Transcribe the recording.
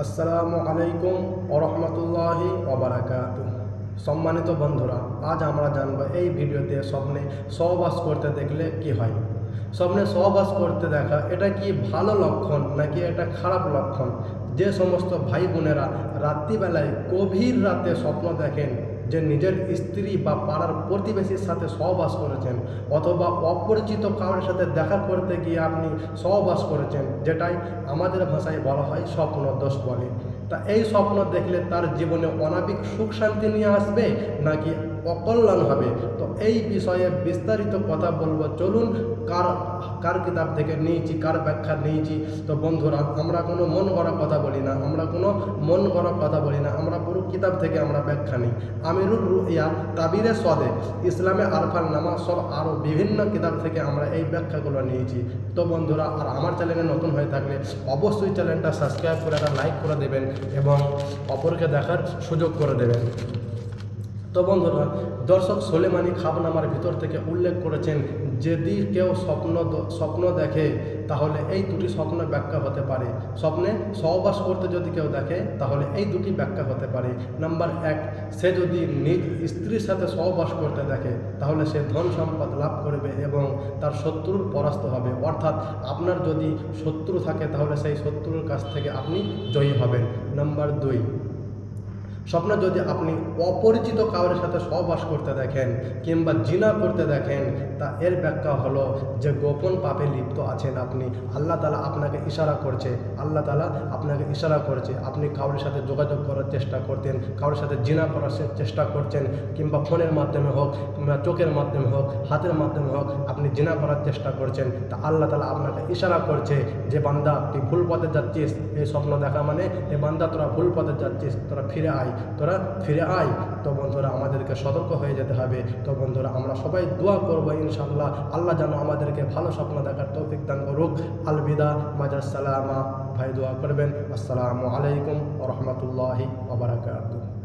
আসসালামু আলাইকুম ওয়া রাহমাতুল্লাহি ওয়া বারাকাতুহু। সম্মানিত বন্ধুরা, আজ আমরা জানব এই ভিডিওতে স্বপ্নে সহবাস করতে দেখলে কি হয়। স্বপ্নে সহবাস করতে দেখা এটা কি ভালো লক্ষণ নাকি এটা খারাপ লক্ষণ? যে সমস্ত ভাই বোনেরা রাত্রিবেলায় গভীর রাতে স্বপ্ন দেখেন যে নিজের স্ত্রী বা পাড়ার প্রতিবেশীর সাথে সহবাস করেছেন, অথবা অপরিচিত কারোর সাথে দেখা করতে গিয়ে আপনি সহবাস করেছেন, যেটাই আমাদের ভাষায় বলা হয় স্বপ্ন দোষ বলে। তা এই স্বপ্ন দেখলে তার জীবনে অনাবিক সুখ শান্তি নিয়ে আসবে নাকি অকল্যাণ হবে? তো এই বিষয়ে বিস্তারিত কথা বলবো। চলুন, কার কিতাব থেকে নিয়েছি, কার ব্যাখ্যা নিয়েছি। তো বন্ধুরা, আমরা কোনো মন গড়া কথা বলি না, আমরা পুরো কিতাব থেকে আমরা ব্যাখ্যা নিই। আমিরুর রুইয়া, তাবিরে সদে, ইসলামে আরফান নামা, সব আরও বিভিন্ন কিতাব থেকে আমরা এই ব্যাখ্যাগুলো নিয়েছি। তো বন্ধুরা, আর আমার চ্যানেলে নতুন হয়ে থাকলে অবশ্যই চ্যানেলটা সাবস্ক্রাইব করে একটা লাইক করে দেবেন এবং অপরকে দেখার সুযোগ করে দেবেন। তো বন্ধুরা, দর্শক সোলেমানি খাবনামার ভিতর থেকে উল্লেখ করেছেন, যদি কেউ স্বপ্ন দেখে তাহলে এই দুটি স্বপ্ন ব্যাখ্যা হতে পারে। স্বপ্নে সহবাস করতে যদি কেউ দেখে তাহলে এই দুটি ব্যাখ্যা হতে পারে। নাম্বার 1, সে যদি নিজ স্ত্রীর সাথে সহবাস করতে দেখে তাহলে সে ধন সম্পদ লাভ করবে এবং তার শত্রুর পরাস্ত হবে। অর্থাৎ আপনার যদি শত্রু থাকে তাহলে সেই শত্রুর কাছ থেকে আপনি জয়ী হবেন। নাম্বার 2, স্বপ্ন যদি আপনি অপরিচিত কারোর সাথে সহবাস করতে দেখেন কিংবা জিনা করতে দেখেন, তা এর ব্যাখ্যা হলো যে গোপন পাপে লিপ্ত আছেন আপনি। আল্লাহ তাআলা আপনাকে ইশারা করছে, আপনি কারোর সাথে যোগাযোগ করার চেষ্টা করতেন, কারোর সাথে জিনা করার চেষ্টা করছেন, কিংবা ফোনের মাধ্যমে হোক, কিংবা চোখের মাধ্যমে হোক, হাতের মাধ্যমে হোক, আপনি জিনা করার চেষ্টা করছেন। তা আল্লাহ তাআলা আপনাকে ইশারা করছে যে বান্দা, তুই ভুল পথে যাচ্ছিস। এই স্বপ্ন দেখা মানে এ বান্দা, তোরা ভুল পথে যাচ্ছিস, তোরা ফিরে আয়। তো বন্ধুরা, আমাদেরকে সতর্ক হয়ে যেতে হবে। তো বন্ধুরা, আমরা সবাই দোয়া করবো ইনশাআল্লাহ, আল্লাহ যেন আমাদেরকে ভালো স্বপ্ন দেখার তৌফিক দান করুক। আলবিদা, মাজাস সালামা। ভাই দোয়া করবেন। আসসালামু আলাইকুম ওয়া রাহমাতুল্লাহি ওয়া বারাকাতুহু।